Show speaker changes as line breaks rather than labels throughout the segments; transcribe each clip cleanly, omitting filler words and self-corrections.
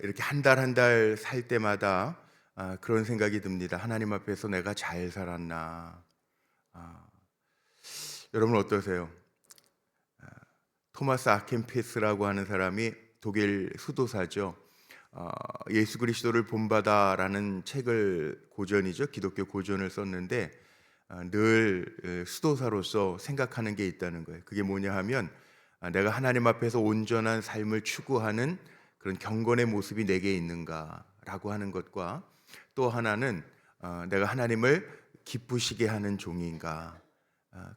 이렇게 한 달 한 달 살 때마다 그런 생각이 듭니다. 하나님 앞에서 내가 잘 살았나? 아, 여러분 어떠세요? 토마스 아켄피스라고 하는 사람이 독일 수도사죠. 예수 그리스도를 본받아라는 책을 고전이죠. 기독교 고전을 썼는데 늘 수도사로서 생각하는 게 있다는 거예요. 그게 뭐냐 하면 내가 하나님 앞에서 온전한 삶을 추구하는 그런 경건의 모습이 내게 있는가라고 하는 것과 또 하나는 내가 하나님을 기쁘시게 하는 종인가,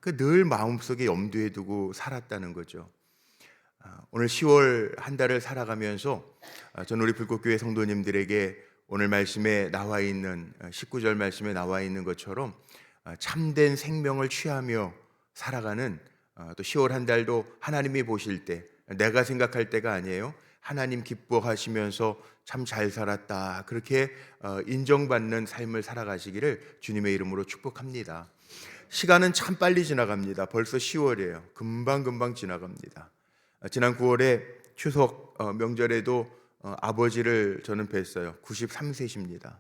그 늘 마음속에 염두에 두고 살았다는 거죠. 오늘 10월 한 달을 살아가면서 저는 우리 불꽃교회 성도님들에게 오늘 말씀에 나와 있는 19절 말씀에 나와 있는 것처럼 참된 생명을 취하며 살아가는 또 10월 한 달도 하나님이 보실 때 내가 생각할 때가 아니에요. 하나님 기뻐하시면서 참 잘 살았다 그렇게 인정받는 삶을 살아가시기를 주님의 이름으로 축복합니다. 시간은 참 빨리 지나갑니다. 벌써 10월이에요. 금방 지나갑니다. 지난 9월에 추석 명절에도 아버지를 저는 뵀어요. 93세십니다.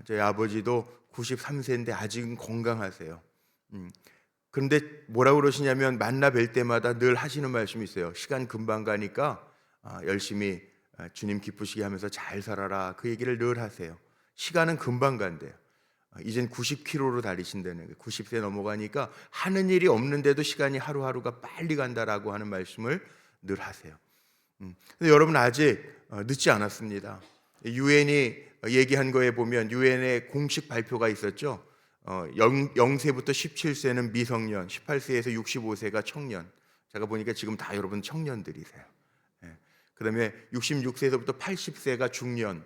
저희 아버지도 93세인데 아직은 건강하세요. 그런데 뭐라고 그러시냐면 만나 뵐 때마다 늘 하시는 말씀이 있어요. 시간 금방 가니까 열심히 주님 기쁘시게 하면서 잘 살아라. 그 얘기를 늘 하세요. 시간은 금방 간대요. 이젠 90km로 달리신다는 거예요. 90세 넘어가니까 하는 일이 없는데도 시간이 하루하루가 빨리 간다라고 하는 말씀을 늘 하세요. 근데 여러분 아직 늦지 않았습니다. 유엔이 얘기한 거에 보면 유엔의 공식 발표가 있었죠. 0세부터 17세는 미성년, 18세에서 65세가 청년. 제가 보니까 지금 다 여러분 청년들이세요. 그다음에 66세에서부터 80세가 중년,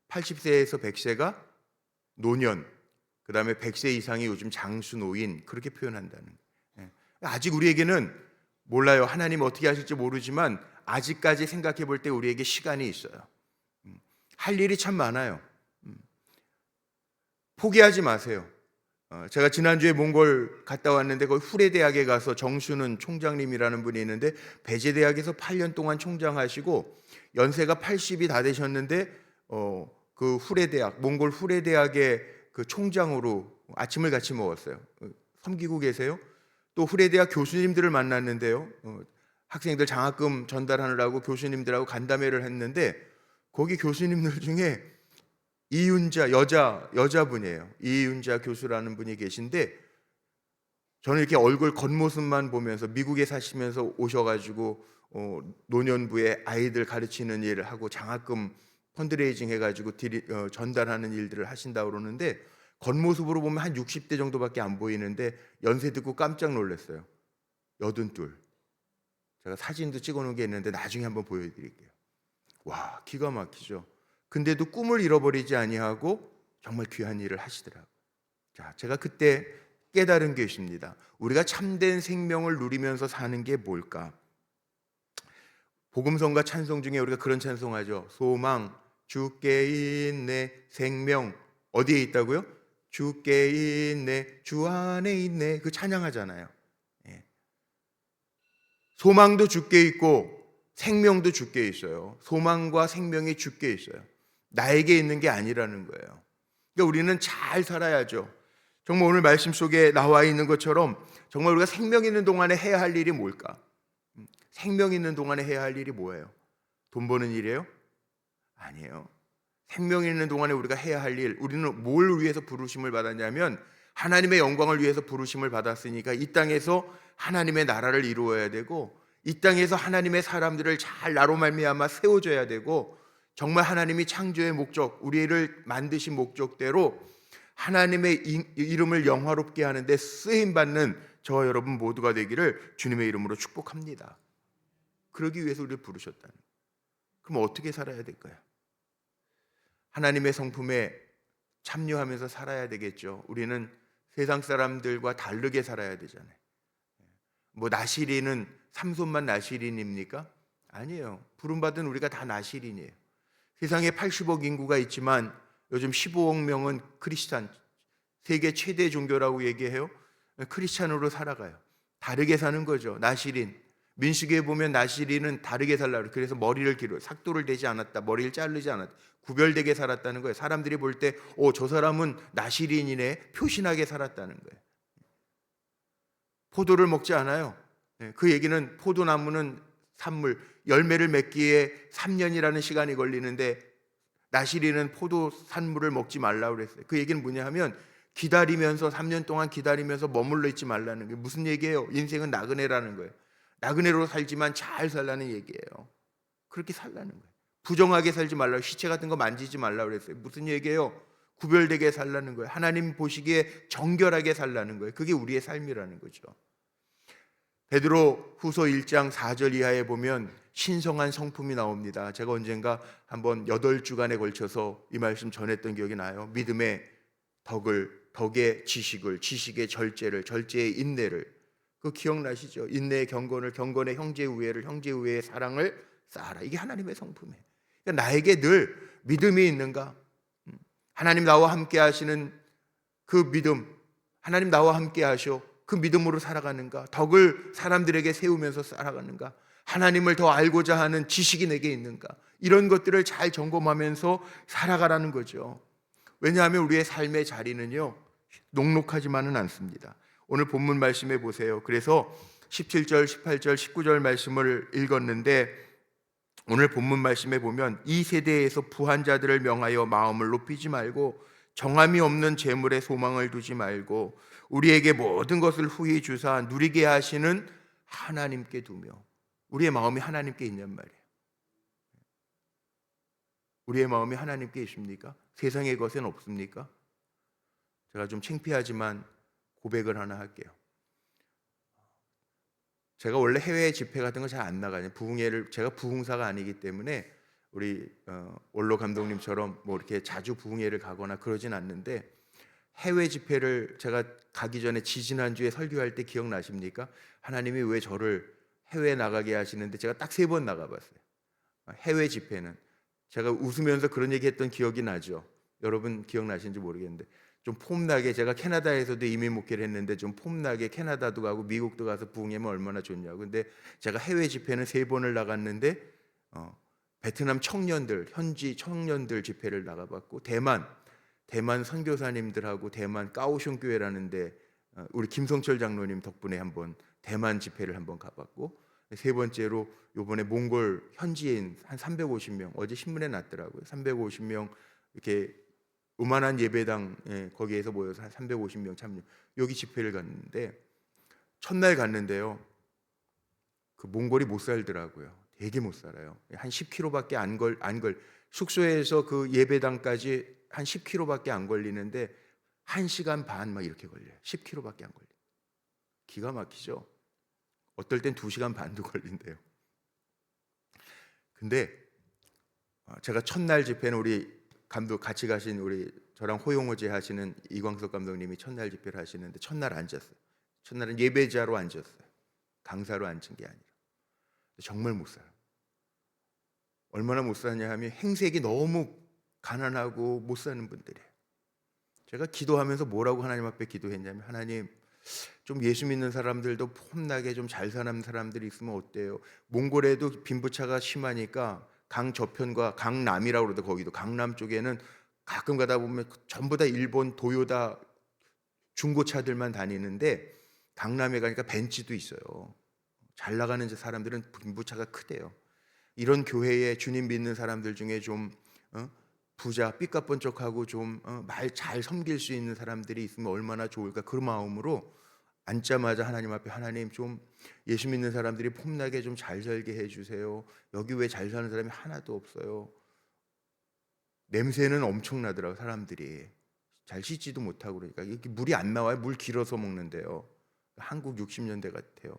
80세에서 100세가 노년, 그다음에 100세 이상이 요즘 장수노인 그렇게 표현한다는 거예요. 아직 우리에게는 몰라요. 하나님 어떻게 하실지 모르지만 아직까지 생각해 볼 때 우리에게 시간이 있어요. 할 일이 참 많아요. 포기하지 마세요. 제가 지난주에 몽골 갔다 왔는데 거기 후레대학에 가서 정순은 총장님이라는 분이 있는데 배제대학에서 8년 동안 총장하시고 연세가 80이 다 되셨는데 그 후레대학 몽골 후레대학의 그 총장으로 아침을 같이 먹었어요. 섬기고 계세요. 또 후레대학 교수님들을 만났는데요. 학생들 장학금 전달하느라고 교수님들하고 간담회를 했는데 거기 교수님들 중에 이윤자 여자분이에요. 이윤자 교수라는 분이 계신데 저는 이렇게 얼굴 겉모습만 보면서 미국에 사시면서 오셔가지고 노년부에 아이들 가르치는 일을 하고 장학금 펀드레이징 해가지고 전달하는 일들을 하신다고 그러는데 겉모습으로 보면 한 60대 정도밖에 안 보이는데 연세 듣고 깜짝 놀랐어요. 82. 제가 사진도 찍어놓은 게 있는데 나중에 한번 보여드릴게요. 와, 기가 막히죠. 근데도 꿈을 잃어버리지 아니하고 정말 귀한 일을 하시더라고요. 자, 제가 그때 깨달은 게 있습니다. 우리가 참된 생명을 누리면서 사는 게 뭘까? 복음성과 찬송 중에 우리가 그런 찬송하죠. 소망 주께 있네, 생명 어디에 있다고요? 주께 있네, 주 안에 있네. 그 찬양하잖아요. 소망도 주께 있고 생명도 주께 있어요. 소망과 생명이 주께 있어요. 나에게 있는 게 아니라는 거예요. 그러니까 우리는 잘 살아야죠. 정말 오늘 말씀 속에 나와 있는 것처럼 정말 우리가 생명 있는 동안에 해야 할 일이 뭘까? 생명 있는 동안에 해야 할 일이 뭐예요? 돈 버는 일이에요? 아니에요. 생명 있는 동안에 우리가 해야 할 일, 우리는 뭘 위해서 부르심을 받았냐면 하나님의 영광을 위해서 부르심을 받았으니까 이 땅에서 하나님의 나라를 이루어야 되고 이 땅에서 하나님의 사람들을 잘 나로 말미암아 세워줘야 되고 정말 하나님이 창조의 목적, 우리를 만드신 목적대로 하나님의 이름을 영화롭게 하는데 쓰임받는 저와 여러분 모두가 되기를 주님의 이름으로 축복합니다. 그러기 위해서 우리를 부르셨다는 거예요. 그럼 어떻게 살아야 될까요? 하나님의 성품에 참여하면서 살아야 되겠죠. 우리는 세상 사람들과 다르게 살아야 되잖아요. 뭐 나시린은 삼손만 나시린입니까? 아니에요. 부름받은 우리가 다 나시린이에요. 세상에 80억 인구가 있지만 요즘 15억 명은 크리스찬, 세계 최대 종교라고 얘기해요. 크리스찬으로 살아가요. 다르게 사는 거죠. 나시린. 민수기에 보면 나시리는 다르게 살라. 그래서 머리를 기르, 삭도를 대지 않았다. 머리를 자르지 않았다. 구별되게 살았다는 거예요. 사람들이 볼 때, 저 사람은 나시린이네. 표신하게 살았다는 거예요. 포도를 먹지 않아요. 그 얘기는 포도나무는 산물, 열매를 맺기에 3년이라는 시간이 걸리는데 나시리는 포도 산물을 먹지 말라고 그랬어요. 그 얘기는 뭐냐 하면 기다리면서 3년 동안 기다리면서 머물러 있지 말라는 게 무슨 얘기예요? 인생은 나그네라는 거예요. 나그네로 살지만 잘 살라는 얘기예요. 그렇게 살라는 거예요. 부정하게 살지 말라고, 시체 같은 거 만지지 말라고 그랬어요. 무슨 얘기예요? 구별되게 살라는 거예요. 하나님 보시기에 정결하게 살라는 거예요. 그게 우리의 삶이라는 거죠. 베드로 후서 1장 4절 이하에 보면 신성한 성품이 나옵니다. 제가 언젠가 한번 8주간에 걸쳐서 이 말씀 전했던 기억이 나요. 믿음의 덕의 지식을, 지식의 절제를, 절제의 인내를. 그거 기억나시죠? 인내의 경건을, 경건의 형제의 우애를, 형제의 우애의 사랑을 쌓아라. 이게 하나님의 성품이에요. 그러니까 나에게 늘 믿음이 있는가? 하나님 나와 함께 하시는 그 믿음, 하나님 나와 함께 하셔. 그 믿음으로 살아가는가? 덕을 사람들에게 세우면서 살아가는가? 하나님을 더 알고자 하는 지식이 내게 있는가? 이런 것들을 잘 점검하면서 살아가라는 거죠. 왜냐하면 우리의 삶의 자리는요, 녹록하지만은 않습니다. 오늘 본문 말씀해 보세요. 그래서 17절, 18절, 19절 말씀을 읽었는데 오늘 본문 말씀에 보면 이 세대에서 부한 자들을 명하여 마음을 높이지 말고 정함이 없는 재물에 소망을 두지 말고 우리에게 모든 것을 후히 주사 누리게 하시는 하나님께 두며. 우리의 마음이 하나님께 있냔 말이에요. 우리의 마음이 하나님께 있습니까? 세상의 것은 없습니까? 제가 좀 창피하지만 고백을 하나 할게요. 제가 원래 해외 집회 같은 거 잘 안 나가요. 부흥회를, 제가 부흥사가 아니기 때문에 우리 원로 감독님처럼 뭐 이렇게 자주 부흥회를 가거나 그러진 않는데, 해외 집회를 제가 가기 전에 지지난주에 설교할 때 기억나십니까? 하나님이 왜 저를 해외에 나가게 하시는데 제가 딱 3번 나가봤어요. 해외 집회는 제가 웃으면서 그런 얘기했던 기억이 나죠. 여러분 기억나시는지 모르겠는데 좀 폼나게, 제가 캐나다에서도 이민 목회를 했는데 좀 폼나게 캐나다도 가고 미국도 가서 부흥하면 얼마나 좋냐고. 근데 제가 해외 집회는 3번을 나갔는데 베트남 청년들, 현지 청년들 집회를 나가봤고, 대만 선교사님들하고 대만 까오슝 교회라는데 우리 김성철 장로님 덕분에 한번 대만 집회를 한번 가봤고, 3번째로 요번에 몽골 현지인 한 350명, 어제 신문에 났더라고요. 350명 이렇게 요만한 예배당, 거기에서 모여서 한 350명 참여, 여기 집회를 갔는데 첫날 갔는데요, 그 몽골이 못 살더라고요. 되게 못 살아요. 한 10km밖에 안 걸 숙소에서 그 예배당까지 한 10km밖에 안 걸리는데 1시간 반 막 이렇게 걸려요. 10km밖에 안 걸려요. 기가 막히죠. 어떨 땐 2시간 반도 걸린대요. 근데 제가 첫날 집회는 우리 감독 같이 가신 우리 저랑 호용호제 하시는 이광석 감독님이 첫날 집회를 하시는데 첫날 앉았어요. 첫날은 예배자로 앉았어요. 강사로 앉은 게 아니라. 정말 못 살아요. 얼마나 못 사냐 하면 행색이 너무 가난하고 못 사는 분들이에요. 제가 기도하면서 뭐라고 하나님 앞에 기도했냐면, 하나님 좀 예수 믿는 사람들도 폼나게 좀 잘 사는 사람들이 있으면 어때요? 몽골에도 빈부차가 심하니까 강 저편과 강남이라고 그러더, 거기도 강남 쪽에는 가끔 가다 보면 전부 다 일본 도요다 중고차들만 다니는데 강남에 가니까 벤츠도 있어요. 잘 나가는 사람들은 빈부차가 크대요. 이런 교회에 주님 믿는 사람들 중에 좀 부자 삐까뻔쩍하고 좀 말 잘 섬길 수 있는 사람들이 있으면 얼마나 좋을까. 그 마음으로 앉자마자 하나님 앞에, 하나님 좀 예수 믿는 사람들이 폼나게 좀 잘 살게 해주세요. 여기 왜 잘 사는 사람이 하나도 없어요. 냄새는 엄청나더라고요. 사람들이 잘 씻지도 못하고 그러니까 이렇게 물이 안 나와요. 물 길어서 먹는데요. 한국 60년대 같아요.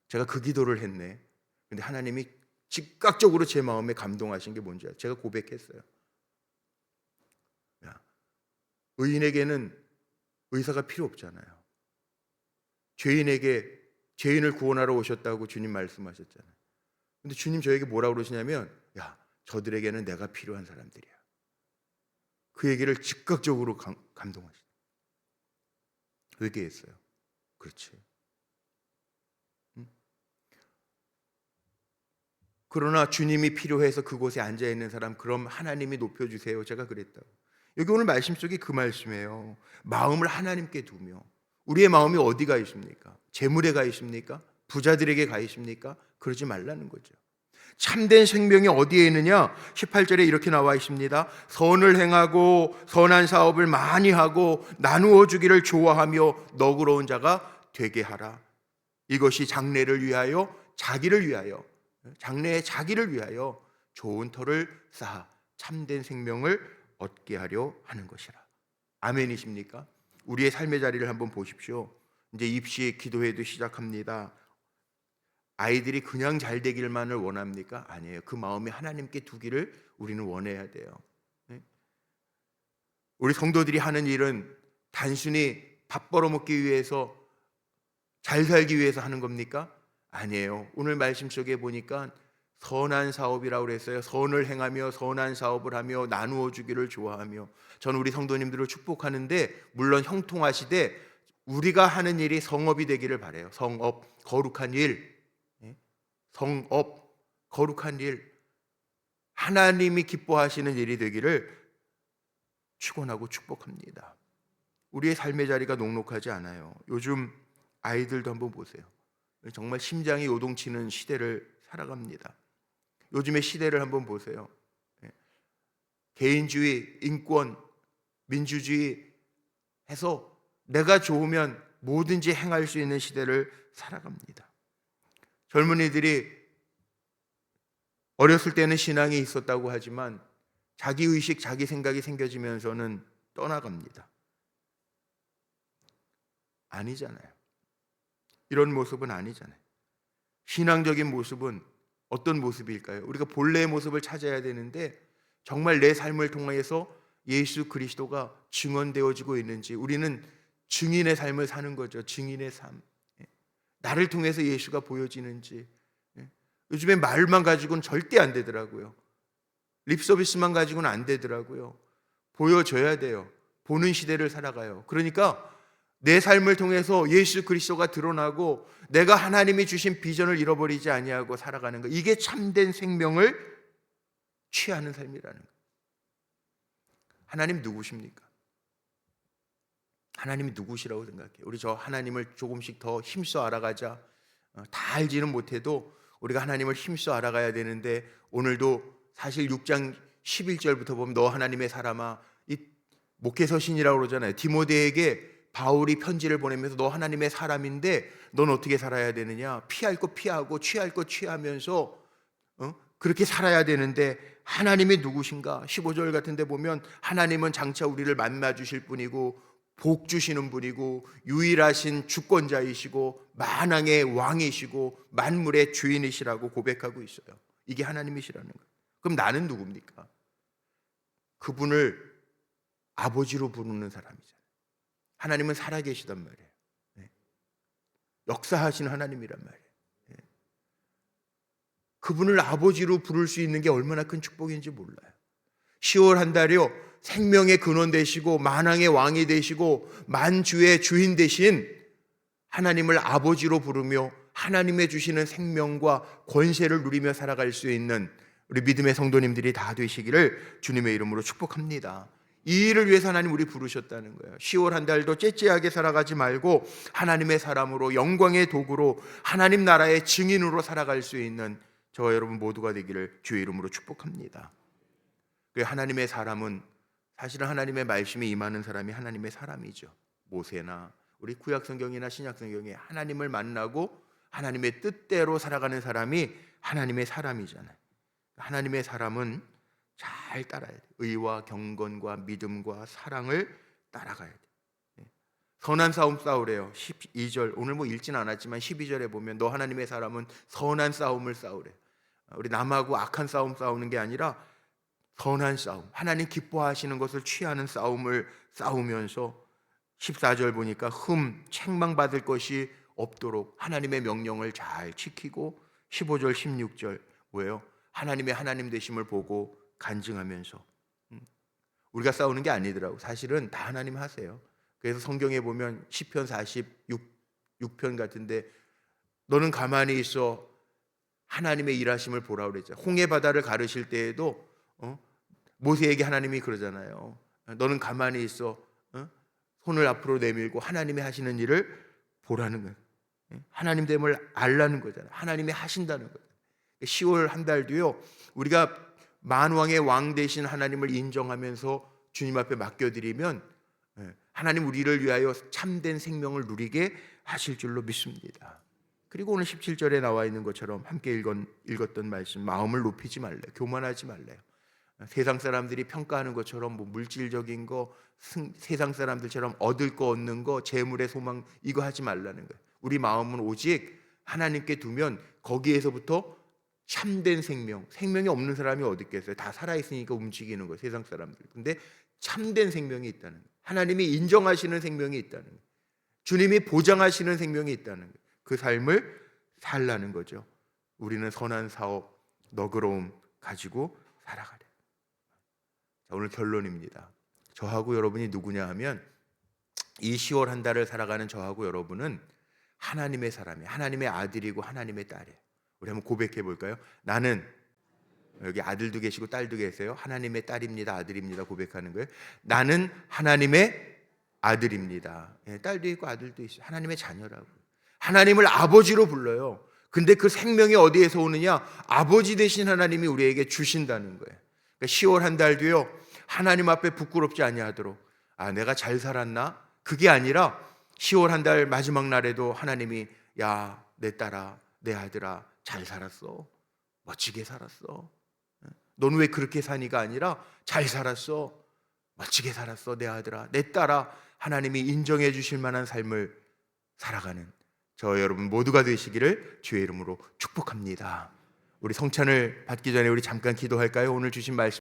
제가 그 기도를 했네. 근데 하나님이 즉각적으로 제 마음에 감동하신 게 뭔지 제가 고백했어요. 야, 의인에게는 의사가 필요 없잖아요. 죄인을 구원하러 오셨다고 주님 말씀하셨잖아요. 근데 주님 저에게 뭐라고 그러시냐면, 야, 저들에게는 내가 필요한 사람들이야. 그 얘기를 즉각적으로 감동하시죠. 회개했어요. 그렇지. 응? 그러나 주님이 필요해서 그곳에 앉아 있는 사람, 그럼 하나님이 높여주세요. 제가 그랬다고. 여기 오늘 말씀 속에 그 말씀이에요. 마음을 하나님께 두며. 우리의 마음이 어디 가 있습니까? 재물에 가 있습니까? 부자들에게 가 있습니까? 그러지 말라는 거죠. 참된 생명이 어디에 있느냐? 18절에 이렇게 나와 있습니다. 선을 행하고 선한 사업을 많이 하고 나누어 주기를 좋아하며 너그러운 자가 되게 하라. 이것이 장래를 위하여, 자기를 위하여, 장래의 자기를 위하여 좋은 터를 쌓아 참된 생명을 얻게 하려 하는 것이라. 아멘이십니까? 우리의 삶의 자리를 한번 보십시오. 이제 입시 기도회도 시작합니다. 아이들이 그냥 잘 되기만을 원합니까? 아니에요. 그 마음이 하나님께 두기를 우리는 원해야 돼요. 우리 성도들이 하는 일은 단순히 밥 벌어먹기 위해서, 잘 살기 위해서 하는 겁니까? 아니에요. 오늘 말씀 속에 보니까 선한 사업이라고 그랬어요. 선을 행하며 선한 사업을 하며 나누어 주기를 좋아하며. 저는 우리 성도님들을 축복하는데, 물론 형통하시되 우리가 하는 일이 성업이 되기를 바라요. 성업, 거룩한 일, 성업, 거룩한 일, 하나님이 기뻐하시는 일이 되기를 축원하고 축복합니다. 우리의 삶의 자리가 녹록하지 않아요. 요즘 아이들도 한번 보세요. 정말 심장이 요동치는 시대를 살아갑니다. 요즘의 시대를 한번 보세요. 개인주의, 인권, 민주주의 해서 내가 좋으면 뭐든지 행할 수 있는 시대를 살아갑니다. 젊은이들이 어렸을 때는 신앙이 있었다고 하지만 자기의식, 자기 생각이 생겨지면서는 떠나갑니다. 아니잖아요. 이런 모습은 아니잖아요. 신앙적인 모습은 어떤 모습일까요? 우리가 본래의 모습을 찾아야 되는데, 정말 내 삶을 통해서 예수 그리스도가 증언되어지고 있는지, 우리는 증인의 삶을 사는 거죠. 증인의 삶. 나를 통해서 예수가 보여지는지. 요즘에 말만 가지고는 절대 안 되더라고요. 립서비스만 가지고는 안 되더라고요. 보여줘야 돼요. 보는 시대를 살아가요. 그러니까 내 삶을 통해서 예수 그리스도가 드러나고 내가 하나님이 주신 비전을 잃어버리지 아니하고 살아가는 것, 이게 참된 생명을 취하는 삶이라는 거예요. 하나님 누구십니까? 하나님이 누구시라고 생각해요? 우리 저 하나님을 조금씩 더 힘써 알아가자. 다 알지는 못해도 우리가 하나님을 힘써 알아가야 되는데, 오늘도 사실 6장 11절부터 보면 너 하나님의 사람아, 이 목회서신이라고 그러잖아요. 디모데에게 바울이 편지를 보내면서 너 하나님의 사람인데 넌 어떻게 살아야 되느냐? 피할 거 피하고 취할 거 취하면서 그렇게 살아야 되는데, 하나님이 누구신가? 15절 같은 데 보면 하나님은 장차 우리를 만나 주실 분이고 복 주시는 분이고 유일하신 주권자이시고 만왕의 왕이시고 만물의 주인이시라고 고백하고 있어요. 이게 하나님이시라는 거예요. 그럼 나는 누굽니까? 그분을 아버지로 부르는 사람이잖아요. 하나님은 살아계시단 말이에요. 역사하시는 하나님이란 말이에요. 그분을 아버지로 부를 수 있는 게 얼마나 큰 축복인지 몰라요. 10월 한 달이요, 생명의 근원 되시고 만왕의 왕이 되시고 만주의 주인 되신 하나님을 아버지로 부르며 하나님의 주시는 생명과 권세를 누리며 살아갈 수 있는 우리 믿음의 성도님들이 다 되시기를 주님의 이름으로 축복합니다. 이 일을 위해서 하나님 우리 부르셨다는 거예요. 10월 한 달도 째째하게 살아가지 말고 하나님의 사람으로, 영광의 도구로, 하나님 나라의 증인으로 살아갈 수 있는 저와 여러분 모두가 되기를 주의 이름으로 축복합니다. 하나님의 사람은, 사실은 하나님의 말씀이 임하는 사람이 하나님의 사람이죠. 모세나 우리 구약성경이나 신약성경에 하나님을 만나고 하나님의 뜻대로 살아가는 사람이 하나님의 사람이잖아요. 하나님의 사람은 잘 따라야 돼요. 의와 경건과 믿음과 사랑을 따라가야 돼요. 선한 싸움 싸우래요. 12절, 오늘 뭐 읽지는 않았지만 12절에 보면 너 하나님의 사람은 선한 싸움을 싸우래. 우리 남하고 악한 싸움 싸우는 게 아니라 선한 싸움, 하나님 기뻐하시는 것을 취하는 싸움을 싸우면서 14절 보니까 책망받을 것이 없도록 하나님의 명령을 잘 지키고, 15절 16절 뭐예요? 하나님의 하나님 되심을 보고 간증하면서. 우리가 싸우는 게 아니더라고. 사실은 다 하나님 하세요. 그래서 성경에 보면 시편 46편 같은데 너는 가만히 있어 하나님의 일하심을 보라 그랬죠. 홍해 바다를 가르실 때에도 모세에게 하나님이 그러잖아요. 너는 가만히 있어. 손을 앞으로 내밀고 하나님이 하시는 일을 보라는 거예요. 하나님 됨을 알라는 거잖아요. 하나님이 하신다는 거예요. 10월 한 달 뒤요, 우리가 만왕의 왕 되신 하나님을 인정하면서 주님 앞에 맡겨드리면 하나님 우리를 위하여 참된 생명을 누리게 하실 줄로 믿습니다. 그리고 오늘 17절에 나와 있는 것처럼 함께 읽었던 말씀, 마음을 높이지 말래요. 교만하지 말래요. 세상 사람들이 평가하는 것처럼 뭐 물질적인 거, 세상 사람들처럼 얻을 거 얻는 거, 재물의 소망, 이거 하지 말라는 거예요. 우리 마음은 오직 하나님께 두면 거기에서부터 참된 생명이 없는 사람이 어디 있겠어요? 다 살아있으니까 움직이는 거예요, 세상 사람들. 근데 참된 생명이 있다는 거예요. 하나님이 인정하시는 생명이 있다는 거예요. 주님이 보장하시는 생명이 있다는 거예요. 그 삶을 살라는 거죠. 우리는 선한 사업, 너그러움 가지고 살아가려. 자, 오늘 결론입니다. 저하고 여러분이 누구냐 하면 이 10월 한 달을 살아가는 저하고 여러분은 하나님의 사람이에요. 하나님의 아들이고 하나님의 딸이에요. 우리 한번 고백해 볼까요? 나는, 여기 아들도 계시고 딸도 계세요. 하나님의 딸입니다, 아들입니다 고백하는 거예요. 나는 하나님의 아들입니다. 딸도 있고 아들도 있어요. 하나님의 자녀라고. 하나님을 아버지로 불러요. 근데 그 생명이 어디에서 오느냐? 아버지 되신 하나님이 우리에게 주신다는 거예요. 그러니까 10월 한 달 뒤요, 하나님 앞에 부끄럽지 아니하도록, 내가 잘 살았나? 그게 아니라 10월 한 달 마지막 날에도 하나님이, 야, 내 딸아, 내 아들아, 잘 살았어. 멋지게 살았어. 너는 왜 그렇게 사니가 아니라 잘 살았어. 멋지게 살았어. 내 아들아, 내 딸아. 하나님이 인정해 주실 만한 삶을 살아가는 저 여러분 모두가 되시기를 주의 이름으로 축복합니다. 우리 성찬을 받기 전에 우리 잠깐 기도할까요? 오늘 주신 말씀